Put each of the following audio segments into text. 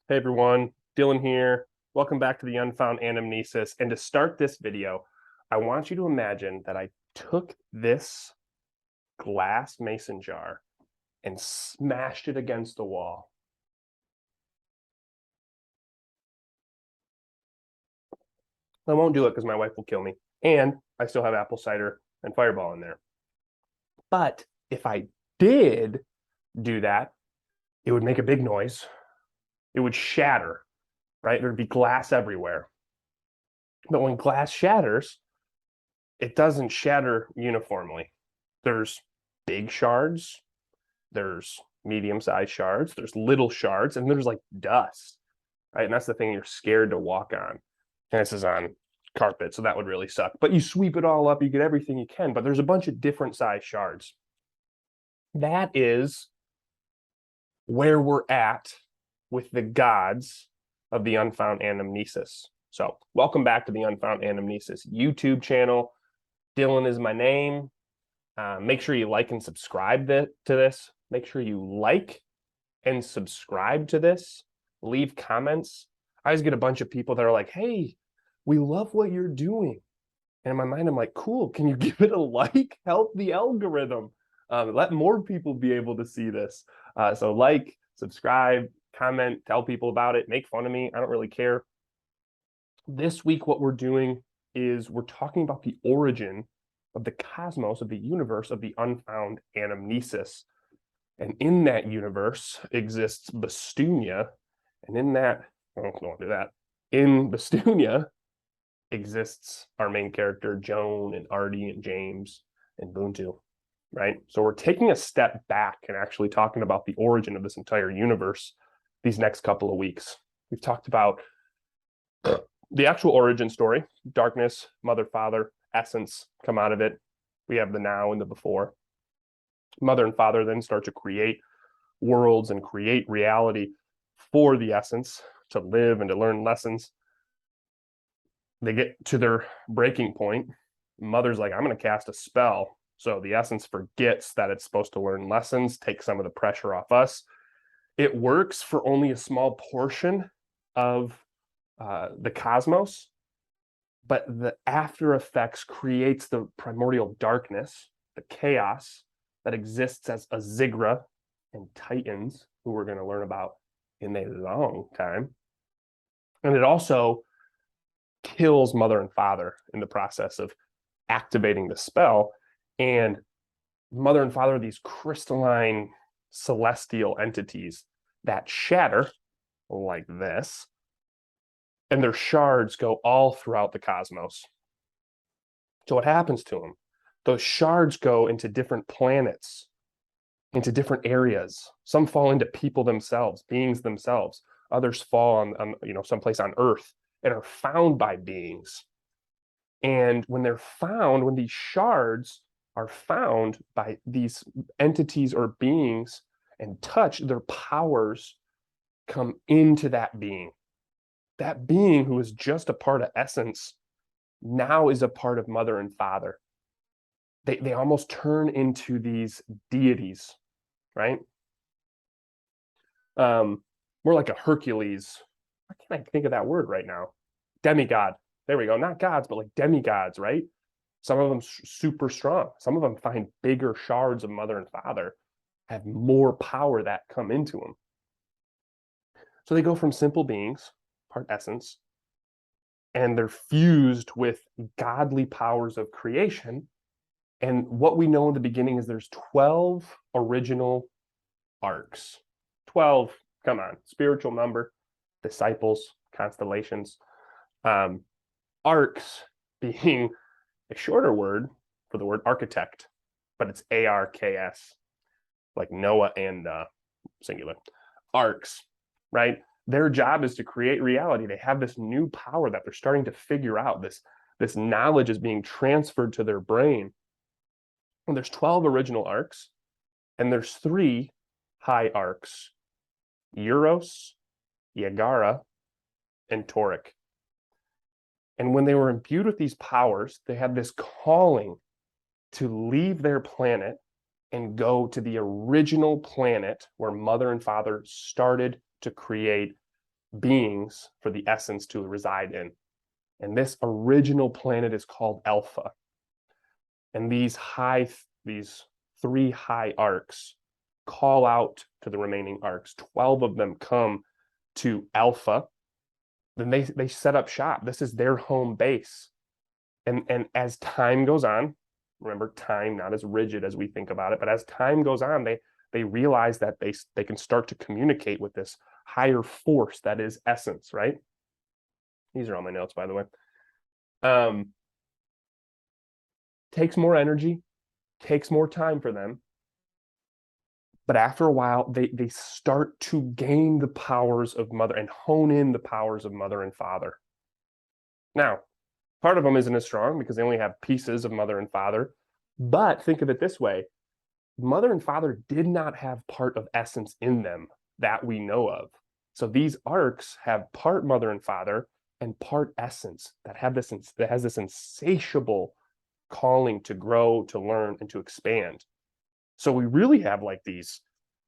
Hey everyone, Dylan here. Welcome back to the Unfound Anamnesis. And to start this video, I want you to imagine that I took this glass mason jar and smashed it against the wall. I won't do it because my wife will kill me. And I still have apple cider and fireball in there. But if I did do that, it would make a big noise. It would shatter, right? There'd be glass everywhere. But when glass shatters, it doesn't shatter uniformly. There's big shards, there's medium-sized shards, there's little shards, and there's like dust, right? And that's the thing you're scared to walk on. And this is on carpet, so that would really suck. But you sweep it all up, you get everything you can, but there's a bunch of different size shards. That is where we're at with the gods of the Unfound Anamnesis. So welcome back to the Unfound Anamnesis YouTube channel. Dylan is my name. Make sure you like and subscribe to this. Make sure you like and subscribe to this. Leave comments. I always get a bunch of people that are like, hey, we love what you're doing. And in my mind, I'm like, cool, can you give it a like? Help the algorithm. Let more people be able to see this. So like, subscribe, comment, tell people about it, make fun of me. I don't really care. This week, what we're doing is we're talking about the origin of the cosmos, of the universe, of the unfound anamnesis. And in that universe exists Bestunia. And in that, oh, don't do that. In Bestunia exists our main character, Joan and Artie and James and Buntu, right? So we're taking a step back and actually talking about the origin of this entire universe these next couple of weeks. We've talked about the actual origin story, darkness, mother, father, essence come out of it. We have the now and the before. Mother and father then start to create worlds and create reality for the essence to live and to learn lessons. They get to their breaking point. Mother's like, I'm going to cast a spell. So the essence forgets that it's supposed to learn lessons, take some of the pressure off us. It works for only a small portion of the cosmos, but the after effects creates the primordial darkness, the chaos that exists as Azigra and Titans, who we're going to learn about in a long time. And it also kills mother and father in the process of activating the spell. And mother and father are these crystalline celestial entities that shatter like this, and their shards go all throughout the cosmos. So what happens to them? Those shards go into different planets, into different areas. Some fall into people themselves, beings themselves. Others fall on someplace on Earth and are found by beings. And when they're found, when these shards are found by these entities or beings and touch, their powers come into that being. That being who is just a part of essence now is a part of mother and father. They almost turn into these deities, right? More like a Hercules. Why can't I think of that word right now? Demigod. There we go. Not gods, but like demigods, right? Some of them super strong. Some of them find bigger shards of mother and father, have more power that come into them. So they go from simple beings, part essence, and they're fused with godly powers of creation. And what we know in the beginning is there's 12 original arcs. 12, come on, spiritual number, disciples, constellations. Arcs being a shorter word for the word architect, but it's ARKS, like Noah and singular. Arcs, right? Their job is to create reality. They have this new power that they're starting to figure out. This knowledge is being transferred to their brain. And there's 12 original arcs, and there's 3 high arcs: Euros, Yagara, and Toric. And when they were imbued with these powers, they had this calling to leave their planet and go to the original planet where mother and father started to create beings for the essence to reside in. And this original planet is called Alpha. And these three high arcs call out to the remaining arcs. 12 of them come to Alpha. Then they set up shop. This is their home base. And as time goes on, remember, time not as rigid as we think about it, but as time goes on, they realize that they can start to communicate with this higher force that is essence, right? These are all my notes, by the way. Takes more energy, takes more time for them. But after a while, they start to gain the powers of mother and hone in the powers of mother and father. Now, part of them isn't as strong because they only have pieces of mother and father. But think of it this way. Mother and father did not have part of essence in them that we know of. So these arcs have part mother and father and part essence that has this insatiable calling to grow, to learn, and to expand. So we really have like these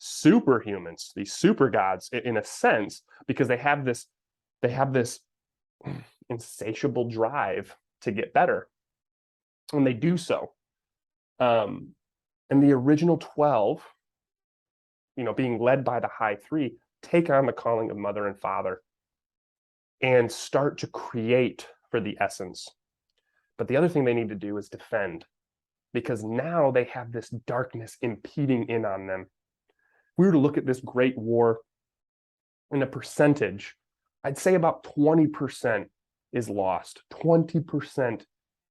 superhumans, these super gods in a sense, because they have this insatiable drive to get better. And they do so. And the original 12, being led by the high three, take on the calling of mother and father and start to create for the essence. But the other thing they need to do is defend, because now they have this darkness impeding in on them. If we were to look at this great war in a percentage, I'd say about 20% is lost. 20%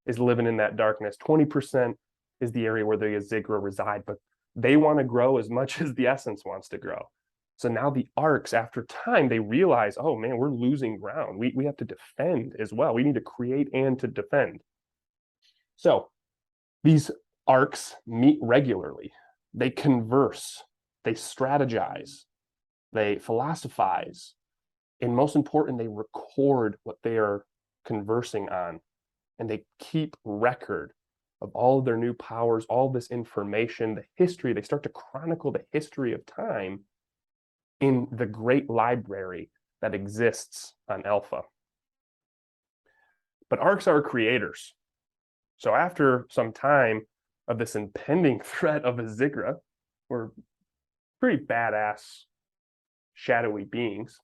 is living in that darkness. 20% is the area where the Azigra reside, but they want to grow as much as the essence wants to grow. So now the arcs, after time, they realize, oh man, we're losing ground. We have to defend as well. We need to create and to defend. So these arcs meet regularly. They converse, they strategize, they philosophize, and most important, they record what they are conversing on, and they keep record of all of their new powers, all this information, the history. They start to chronicle the history of time in the great library that exists on Alpha. But arcs are creators. So after some time of this impending threat of Azigra, or pretty badass shadowy beings,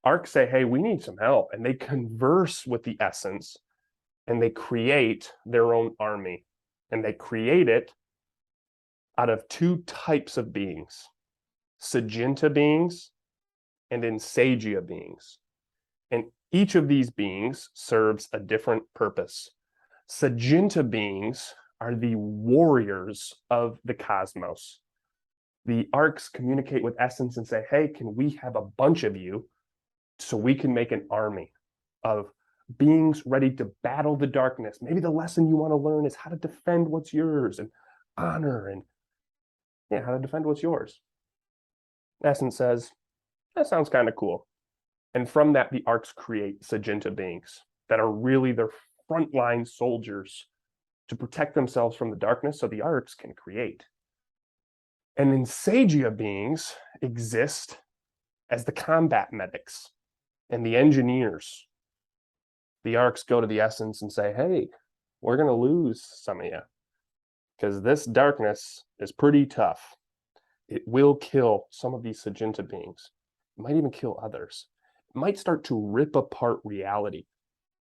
arcs say, hey, we need some help. And they converse with the essence and they create their own army. And they create it out of two types of beings, Saginta beings and Insagia beings. And each of these beings serves a different purpose. Saginta beings are the warriors of the cosmos. The arcs communicate with essence and say, hey, can we have a bunch of you so we can make an army of beings ready to battle the darkness? Maybe the lesson you want to learn is how to defend what's yours and honor and how to defend what's yours. Essence says, that sounds kind of cool. And from that, the arcs create Saginta beings that are really their frontline soldiers to protect themselves from the darkness so the arcs can create. And Insagia beings exist as the combat medics and the engineers. The arcs go to the essence and say, hey, we're going to lose some of you because this darkness is pretty tough. It will kill some of these Saginta beings. It might even kill others. It might start to rip apart reality.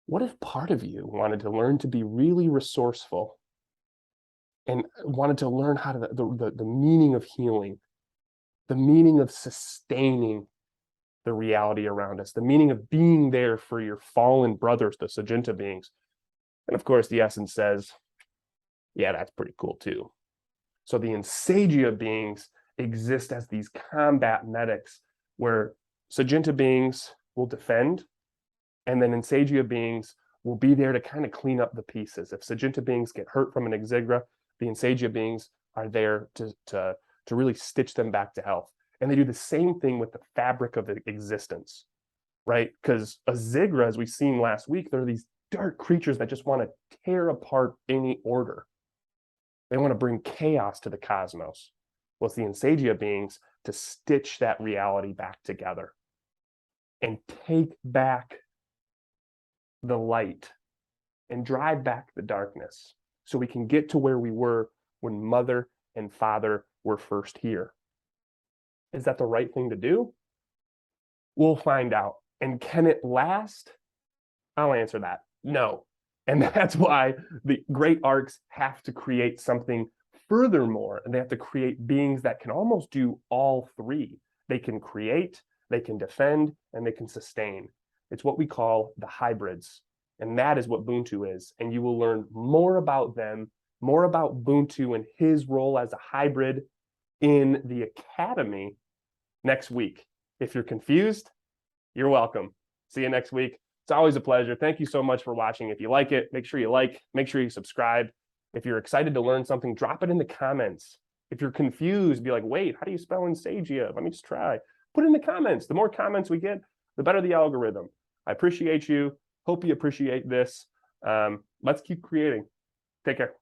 What if part of you wanted to learn to be really resourceful and wanted to learn how to the meaning of healing, the meaning of sustaining the reality around us, the meaning of being there for your fallen brothers, the Saginta beings? And of course, the essence says, yeah, that's pretty cool too. So the Insagia beings exist as these combat medics where Saginta beings will defend, and then Insagia beings will be there to kind of clean up the pieces. If Saginta beings get hurt from an Azigra, the Insagia beings are there to really stitch them back to health. And they do the same thing with the fabric of existence, right? Because Azigra, as we've seen last week, they're these dark creatures that just want to tear apart any order. They want to bring chaos to the cosmos. Well, it's the Insagia beings to stitch that reality back together. and take back the light and drive back the darkness so we can get to where we were when mother and father were first here. Is that the right thing to do? We'll find out. And can it last? I'll answer that. No. And that's why the great arcs have to create something furthermore. And they have to create beings that can almost do all three. They can create, they can defend, and they can sustain. It's what we call the hybrids. And that is what Ubuntu is. And you will learn more about them, more about Ubuntu and his role as a hybrid in the academy next week. If you're confused, you're welcome. See you next week. It's always a pleasure. Thank you so much for watching. If you like it, make sure you like, make sure you subscribe. If you're excited to learn something, drop it in the comments. If you're confused, be like, wait, how do you spell Insagia? Let me just try. Put it in the comments. The more comments we get, the better the algorithm. I appreciate you. Hope you appreciate this. Let's keep creating. Take care.